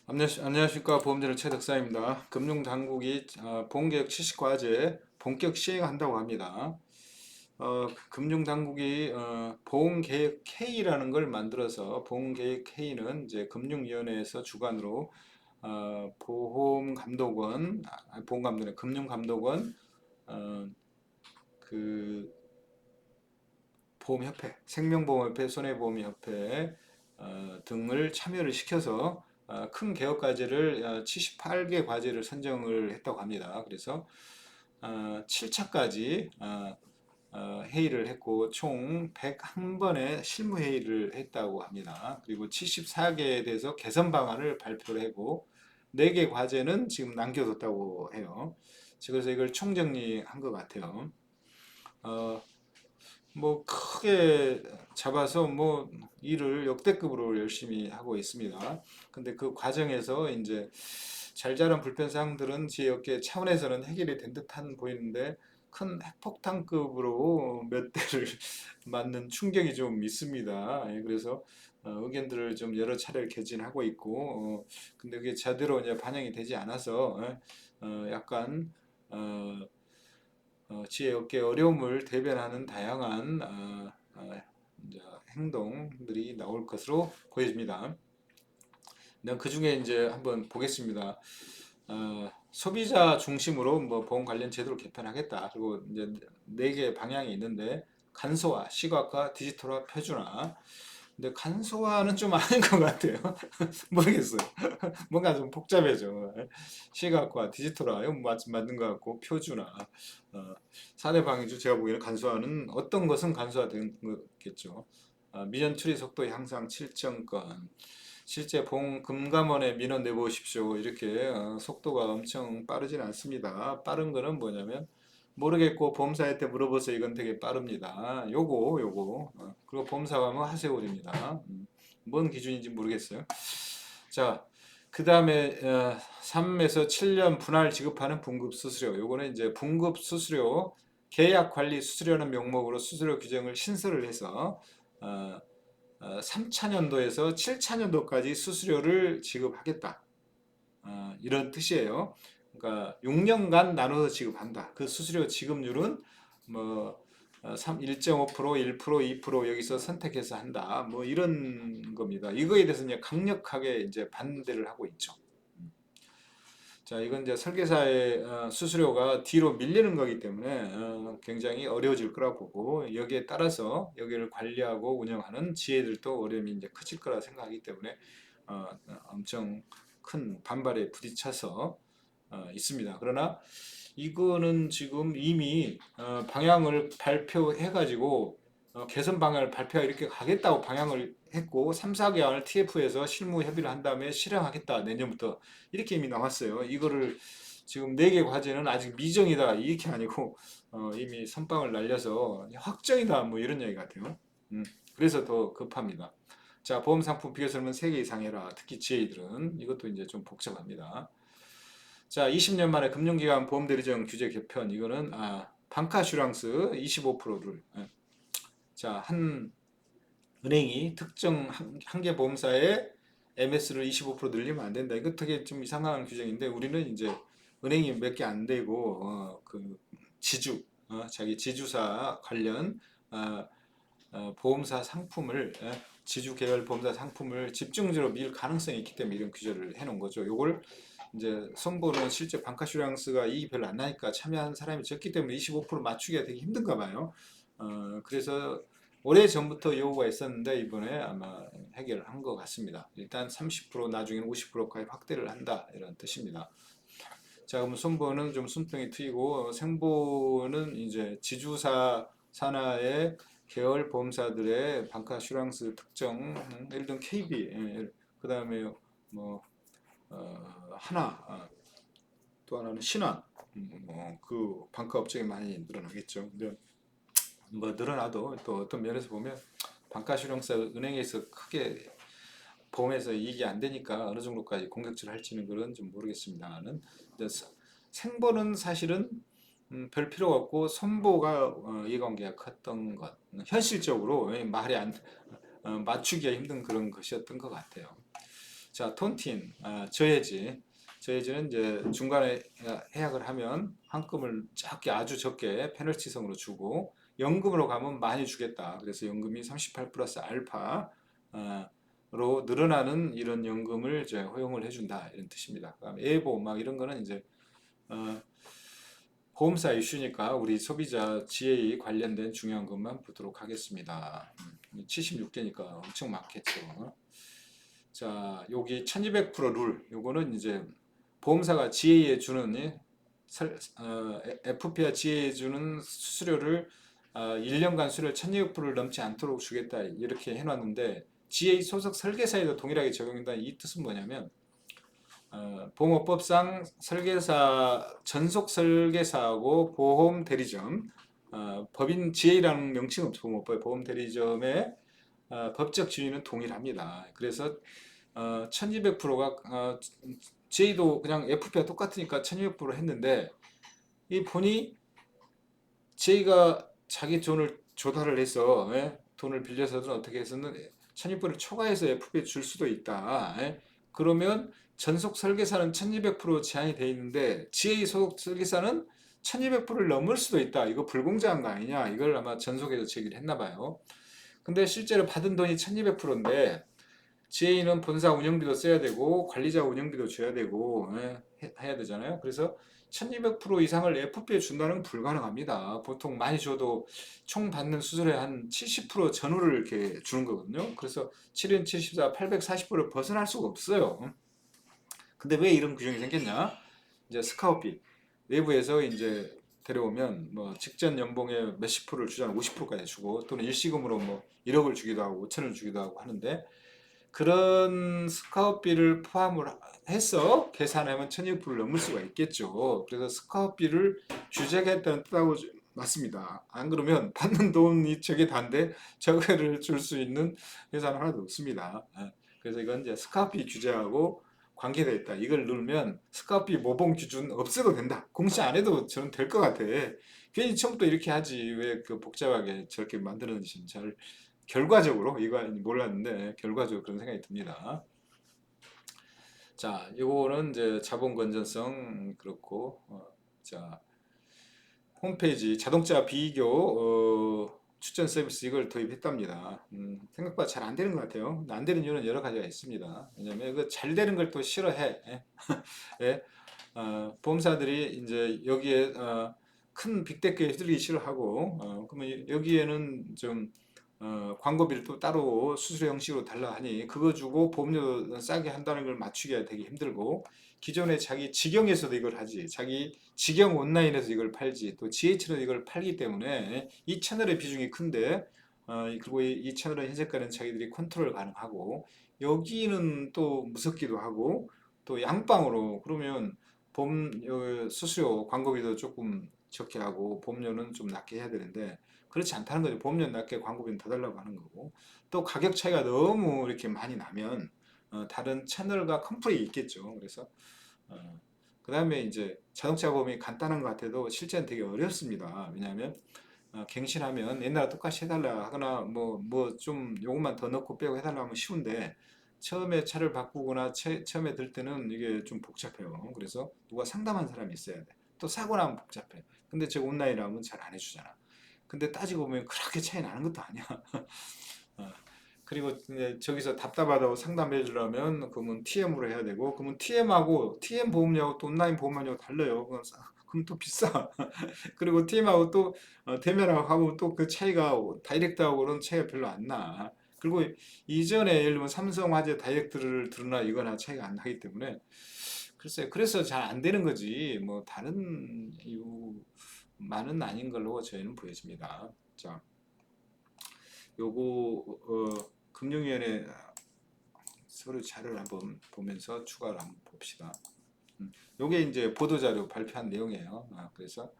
안녕하십니까. 보험진의 최덕사입니다. 금융당국이 보험개혁 70과제 본격 시행한다고 합니다. 금융당국이 보험개혁 K라는 걸 만들어서 보험개혁 K는 이제 금융위원회에서 주관으로 보험감독원, 금융감독원, 어, 그 보험협회, 생명보험협회, 손해보험협회 등을 참여를 시켜서 큰 개혁 과제를 78개 과제를 선정을 했다고 합니다. 그래서 7차까지 회의를 했고 총 101번의 실무 회의를 했다고 합니다. 그리고 74개에 대해서 개선 방안을 발표를 하고 4개 과제는 지금 남겨뒀다고 해요. 그래서 이걸 총정리한 것 같아요. 어, 뭐 크게 잡아서 뭐 일을 역대급으로 열심히 하고 있습니다. 근데 그 과정에서 이제 잘 자란 불편 사항들은 제 업계 차원에서는 해결이 된 듯한 보이는데 큰 핵폭탄급으로 몇 대를 맞는 충격이 좀 있습니다. 예, 그래서 의견들을 좀 여러 차례 개진하고 있고 근데 그게 제대로 이제 반영이 되지 않아서 약간 어, 지혜 업계 어려움을 대변하는 다양한 이제 행동들이 나올 것으로 보여집니다. 그 중에 이제 한번 보겠습니다. 소비자 중심으로 뭐 보험 관련 제도를 개편하겠다. 그리고 이제 4개 방향이 있는데 간소화, 시각화, 디지털화, 표준화. 근데 간소화는 좀 아닌 것 같아요. 모르겠어요. 뭔가 좀 복잡해져. 시각화, 디지털화, 이건 맞는 것 같고, 표준화. 어, 사대 방위주 제가 보기에는 간소화는 어떤 것은 간소화된 거겠죠. 미전 처리 속도 향상 7정건. 실제 금감원에 민원 내보십시오. 이렇게 속도가 엄청 빠르진 않습니다. 빠른 거는 뭐냐면 모르겠고 보험사한테 물어보세요. 이건 되게 빠릅니다. 요거. 그리고 보험사가 하면 하세요입니다. 뭔 기준인지 모르겠어요. 자, 그 다음에 3에서 7년 분할 지급하는 분급 수수료. 요거는 이제 분급 수수료, 계약 관리 수수료라는 명목으로 수수료 규정을 신설을 해서 3차년도에서 7차년도까지 수수료를 지급하겠다. 이런 뜻이에요. 그러니까 6년간 나눠서 지급한다. 그 수수료 지급률은 뭐 1.5%, 1%, 2% 여기서 선택해서 한다. 뭐 이런 겁니다. 이거에 대해서 이제 강력하게 이제 반대를 하고 있죠. 자, 이건 이제 설계사의 수수료가 뒤로 밀리는 거기 때문에 굉장히 어려워질 거라고 보고 여기에 따라서 여기를 관리하고 운영하는 지혜들도 어려움이 이제 커질 거라 생각하기 때문에 엄청 큰 반발에 부딪혀서 있습니다. 그러나 이거는 지금 이미 방향을 발표해가지고 개선 방향을 발표하 이렇게 가겠다고 방향을 했고 3, 4개월 TF에서 실무 협의를 한 다음에 실행하겠다 내년부터 이렇게 이미 나왔어요. 이거를 지금 4개 과제는 아직 미정이다 이렇게 아니고 이미 선빵을 날려서 확정이다 뭐 이런 얘기 같아요. 그래서 더 급합니다. 자, 보험 상품 비교 설문 3개 이상 해라. 특히 GA들은 이것도 이제 좀 복잡합니다. 자, 20년 만에 금융기관 보험대리점 규제 개편. 이거는 방카슈랑스 25%를 자, 한 은행이 특정 한 개 보험사에 MS를 25% 늘리면 안 된다. 이거 되게 좀 이상한 규정인데 우리는 이제 은행이 몇 개 안 되고 그 자기 지주사 관련 보험사 상품을 지주 계열 보험사 상품을 집중적으로 밀 가능성이 있기 때문에 이런 규제를 해놓은 거죠. 요걸 이제 선보는 실제 방카슈랑스가 이익이 별로 안 나니까 참여하는 사람이 적기 때문에 25% 맞추기가 되게 힘든가 봐요. 그래서 오래 전부터 요구가 있었는데 이번에 아마 해결을 한 것 같습니다. 일단 30% 나중에는 50%까지 확대를 한다 이런 뜻입니다. 자, 그럼 손보는 좀 숨통이 트이고 생보는 이제 지주사 산하의 계열 보험사들의 방카슈랑스 특정, 예를 들면 KB, 그 다음에 뭐 하나, 또 하나는 신한, 그 방카 업종이 많이 늘어나겠죠. 근데 뭐 늘어나도 또 어떤 면에서 보면 방카슈랑스 은행에서 크게 보험에서 이익이 안 되니까 어느 정도까지 공격질 할지는 그런 좀 모르겠습니다만은 생보는 사실은 별 필요가 없고 선보가 이해관계가 컸던 것 현실적으로 말이 안 맞추기가 힘든 그런 것이었던 것 같아요. 자, 톤틴, 저해지는 이제 중간에 해약을 하면 환급을 아주 적게 페널티성으로 주고 연금으로 가면 많이 주겠다. 그래서 연금이 38 플러스 알파 로 늘어나는 이런 연금을 이제 허용을 해준다 이런 뜻입니다. 그다음에 예보 막 이런 거는 이제 어, 보험사 이슈니까 우리 소비자 지혜에 관련된 중요한 것만 보도록 하겠습니다. 76개니까 엄청 많겠죠. 자, 여기 1200% 룰. 요거는 이제 보험사가 지혜에 주는 FP와 지혜에 주는 수수료를 1년간 수수료 1200%를 넘지 않도록 주겠다 이렇게 해놨는데 GA 소속 설계사에도 동일하게 적용된다. 이 뜻은 뭐냐면 보험업법상 설계사 전속 설계사하고 보험 대리점 법인 GA라는 명칭은 없죠. 보험업법의 보험 대리점의 법적 지위는 동일합니다. 그래서 1200%가 GA도 그냥 FP와 똑같으니까 1200% 했는데 이 보니 GA가 자기 돈을 조달을 해서 돈을 빌려서든 어떻게 해서는 1200%를 초과해서 FP에 줄 수도 있다. 그러면 전속 설계사는 1200% 제한이 돼 있는데 GA 소속 설계사는 1200%를 넘을 수도 있다. 이거 불공정한 거 아니냐. 이걸 아마 전속에서 제기를 했나 봐요. 근데 실제로 받은 돈이 1200%인데 GA는 본사 운영비도 써야 되고 관리자 운영비도 줘야 되고 해야 되잖아요. 그래서 1200% 이상을 FP에 준다는 건 불가능합니다. 보통 많이 줘도 총 받는 수수료의 한 70% 전후를 이렇게 주는 거거든요. 그래서 7인 74, 840%를 벗어날 수가 없어요. 근데 왜 이런 규정이 생겼냐? 이제 스카우피 외부에서 이제 데려오면 뭐 직전 연봉의 몇십 프로를 주잖아. 50%까지 주고 또는 일시금으로 뭐 1억을 주기도 하고 5천을 주기도 하고 하는데 그런 스카웃비를 포함을 해서 계산하면 1200%를 넘을 수가 있겠죠. 그래서 스카웃비를 규제하겠다는 뜻하고 맞습니다. 안 그러면 받는 돈이 저게 단데 저거를 줄 수 있는 회사는 하나도 없습니다. 그래서 이건 이제 스카웃비 규제하고 관계되어 있다. 이걸 누르면 스카웃비 모범 기준 없애도 된다. 공시 안 해도 저는 될 것 같아. 괜히 처음부터 이렇게 하지 왜 그 복잡하게 저렇게 만드는지 잘 결과적으로 이거 몰랐는데 결과적으로 그런 생각이 듭니다. 자, 이거는 이제 자본 건전성 그렇고 자 홈페이지 자동차 비교 추천 서비스 이걸 도입했답니다. 생각보다 잘 안 되는 것 같아요. 안 되는 이유는 여러 가지가 있습니다. 왜냐면 이거 잘 되는 걸 또 싫어해. 예? 보험사들이 이제 여기에 큰 빅데이터에 휘둘리기 싫어하고 그러면 여기에는 좀 광고비를 또 따로 수수료 형식으로 달라 하니 그거 주고 보험료 싸게 한다는 걸 맞추기가 되게 힘들고 기존에 자기 직영에서도 이걸 하지 자기 직영 온라인에서 이걸 팔지 또 GH로 이걸 팔기 때문에 이 채널의 비중이 큰데 그리고 이 채널의 현재가는 자기들이 컨트롤 가능하고 여기는 또 무섭기도 하고 또 양방으로 그러면 보험 수수료 광고비도 조금 적게 하고 보험료는 좀 낮게 해야 되는데 그렇지 않다는 거죠. 보험료 낮게 광고비는 더 달라고 하는 거고 또 가격 차이가 너무 이렇게 많이 나면 다른 채널과 컨플이 있겠죠. 그래서 그 다음에 이제 자동차 보험이 간단한 것 같아도 실제는 되게 어렵습니다. 왜냐하면 갱신하면 옛날 똑같이 해달라 하거나 뭐 좀 요것만 더 넣고 빼고 해달라 하면 쉬운데 처음에 차를 바꾸거나 처음에 들 때는 이게 좀 복잡해요. 그래서 누가 상담한 사람이 있어야 돼. 또 사고 나면 복잡해. 근데 저 온라인 하면 잘 안 해주잖아. 근데 따지고 보면 그렇게 차이 나는 것도 아니야. 어, 그리고 이제 저기서 답답하다고 상담해 주려면 그러면 TM으로 해야 되고 그러면 TM하고 TM 보험료하고 또 온라인 보험료하고 달라요. 그럼 또 비싸. 그리고 TM하고 또 대면하고 또 그 차이가 다이렉트하고는 차이가 별로 안 나. 그리고 이전에 예를 들면 삼성화재 다이렉트를 들으나 이거나 차이가 안 나기 때문에 글쎄 그래서 잘 안 되는 거지 뭐 다른 이유만은 아닌 걸로 저희는 보여집니다. 자, 요거 금융위원회 서류 자료를 한번 보면서 추가를 한번 봅시다. 요게 이제 보도자료 발표한 내용이에요. 그래서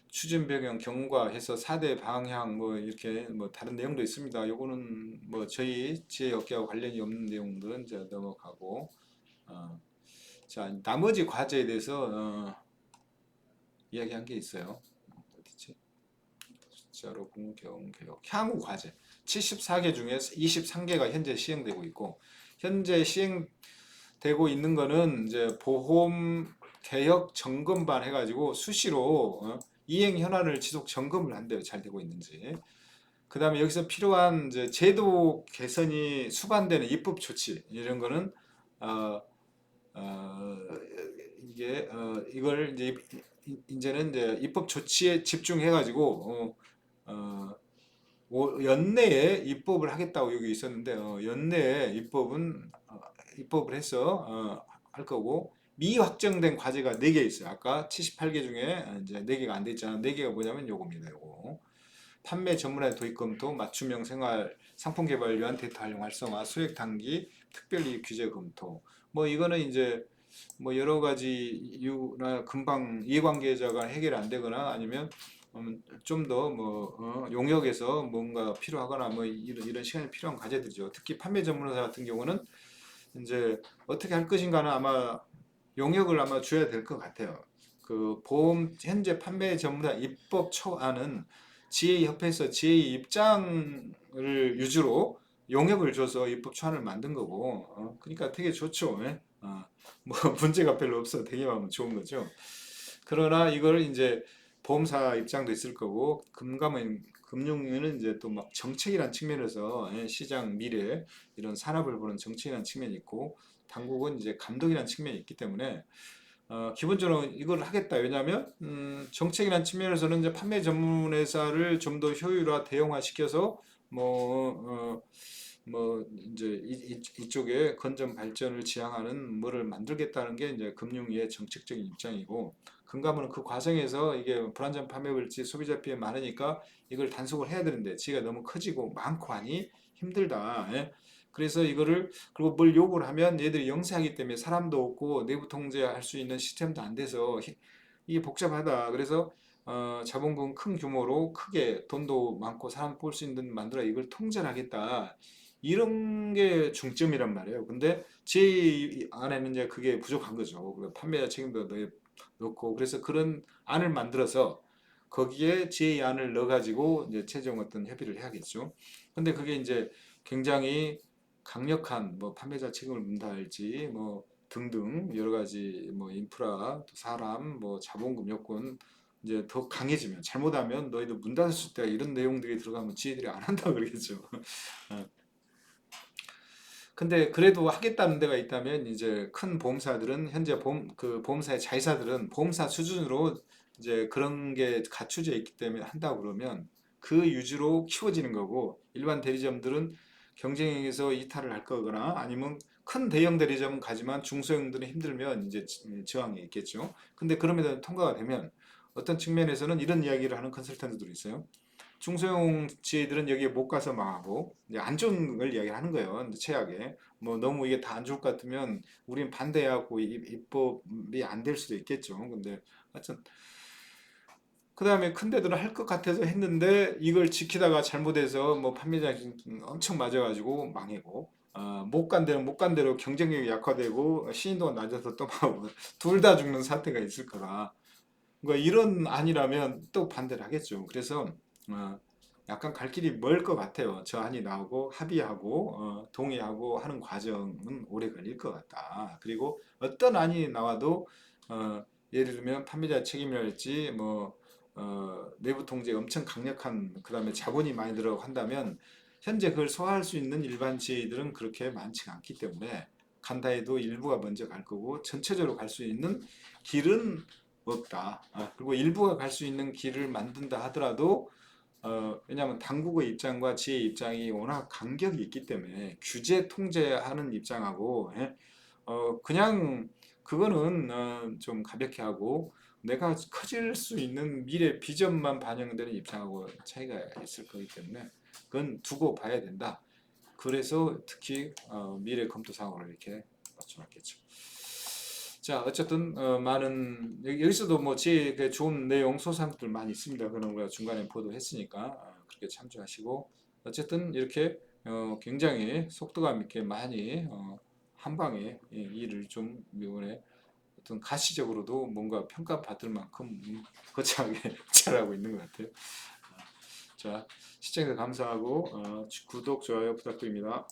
추진 배경 경과해서 4대 방향 뭐 이렇게 뭐 다른 내용도 있습니다. 요거는 뭐 저희 지혜 업계와 관련이 없는 내용들은 이제 넘어가고 자 나머지 과제에 대해서 이야기한 게 있어요. 어디지? 숫자로 공경 개혁 향후 과제 74개 중에 23개가 현재 시행되고 있고 현재 시행되고 있는 거는 이제 보험 개혁 점검반 해가지고 수시로 이행 현안을 지속 점검을 한대요. 잘 되고 있는지. 그 다음에 여기서 필요한 이제 제도 개선이 수반되는 입법 조치 이런 거는 어, 어, 이걸 이제는 이제 입법 조치에 집중해 가지고 연내에 입법을 하겠다고 여기 있었는데 연내에 입법을 해서 할 거고 미확정된 과제가 4개 있어요. 아까 78개 중에 이제 4개가 안 돼 있잖아. 4개가 뭐냐면 요겁니다. 요거. 판매 전문화의 도입 검토, 맞춤형 생활 상품 개발 위한 데이터 활용 활성화, 소액 단기 특별히 규제 검토. 뭐 이거는 이제 뭐 여러 가지 이유나 금방 이해관계자가 해결 안 되거나 아니면 좀 더 뭐 용역에서 뭔가 필요하거나 뭐 이런 시간이 필요한 과제들이죠. 특히 판매 전문사 같은 경우는 이제 어떻게 할 것인가는 아마 용역을 아마 줘야 될 것 같아요. 그 보험 현재 판매 전문가 입법 초안은 지회 협회에서 지회 입장을 위주로 용역을 줘서 입법 초안을 만든 거고, 그러니까 되게 좋죠. 예? 뭐 문제가 별로 없어. 되게만 좋은 거죠. 그러나 이걸 이제 보험사 입장도 있을 거고, 금융은 이제 또 막 정책이란 측면에서 시장 미래 이런 산업을 보는 정책이란 측면이 있고, 당국은 이제 감독이라는 측면이 있기 때문에 기본적으로 이걸 하겠다. 왜냐하면 정책이라는 측면에서는 이제 판매 전문 회사를 좀 더 효율화, 대형화 시켜서 뭐 이제 이쪽에 건전 발전을 지향하는 뭐를 만들겠다는 게 이제 금융위의 정책적인 입장이고 금감원은 그 과정에서 이게 불안전 판매 물질 소비자 피해 많으니까 이걸 단속을 해야 되는데 지가 너무 커지고 많고 하니 힘들다. 예? 그래서 이거를 그리고 뭘 요구를 하면 얘들이 영세하기 때문에 사람도 없고 내부 통제할 수 있는 시스템도 안 돼서 이게 복잡하다. 그래서 자본금 큰 규모로 크게 돈도 많고 사람 볼 수 있는 만들어 이걸 통제를 하겠다. 이런 게 중점이란 말이에요. 근데 제 안에는 이제 그게 부족한 거죠. 판매자 책임도 넣고 그래서 그런 안을 만들어서 거기에 제 안을 넣어가지고 이제 최종 어떤 협의를 해야겠죠. 근데 그게 이제 굉장히 강력한 뭐 판매자 책임을 묻는다 할지 뭐 등등 여러 가지 뭐 인프라, 또 사람, 뭐 자본금 요건 이제 더 강해지면 잘못하면 너희들 문 닫을 수 있다 이런 내용들이 들어가면 지혜들이 안 한다 그러겠죠. 어. 근데 그래도 하겠다는 데가 있다면 이제 큰 보험사들은 현재 보험사의 자회사들은 보험사 수준으로 이제 그런 게 갖춰져 있기 때문에 한다고 그러면 그 유지로 키워지는 거고 일반 대리점들은 경쟁에서 이탈을 할 거거나 아니면 큰 대형 대리점은 가지만 중소형들은 힘들면 이제 저항이 있겠죠. 근데 그럼에도 통과가 되면 어떤 측면에서는 이런 이야기를 하는 컨설턴트들이 있어요. 중소형 지회들은 여기에 못 가서 망하고 이제 안 좋은 걸 이야기하는 거예요. 최악의 뭐 너무 이게 다 안 좋을 것 같으면 우린 반대하고 입법이 안 될 수도 있겠죠. 근데 하여튼 그 다음에 큰 데들은 할 것 같아서 했는데 이걸 지키다가 잘못해서 뭐 판매자 엄청 맞아가지고 망하고 못 간 데는 못 간 대로 경쟁력이 약화되고 신인도가 낮아서 또 둘 다 죽는 사태가 있을 거다. 그러니까 이런 안이라면 또 반대를 하겠죠. 그래서 어, 약간 갈 길이 멀 것 같아요. 저 안이 나오고 합의하고 동의하고 하는 과정은 오래 걸릴 것 같다. 그리고 어떤 안이 나와도 예를 들면 판매자 책임이랄지 뭐 내부 통제 엄청 강력한 그다음에 자본이 많이 들어가고 한다면 현재 그걸 소화할 수 있는 일반 지회들은 그렇게 많지가 않기 때문에 간다 해도 일부가 먼저 갈 거고 전체적으로 갈 수 있는 길은 없다. 그리고 일부가 갈 수 있는 길을 만든다 하더라도 왜냐하면 당국의 입장과 지의 입장이 워낙 간격이 있기 때문에 규제 통제하는 입장하고 그냥 그거는 좀 가볍게 하고 내가 커질 수 있는 미래 비전만 반영되는 입장하고 차이가 있을 거기 때문에 그건 두고 봐야 된다. 그래서 특히 미래 검토 사항으로 이렇게 맞춰놨겠죠. 자, 어쨌든 많은 여기서도 뭐 제 좋은 내용 소상들 많이 있습니다. 그런 우리가 중간에 보도했으니까 그렇게 참조하시고 어쨌든 이렇게 굉장히 속도감 있게 많이 한 방에 일을 좀 이번에 어떤 가시적으로도 뭔가 평가받을 만큼 거창하게 잘하고 있는 것 같아요. 자, 시청해주셔서 감사하고 구독, 좋아요 부탁드립니다.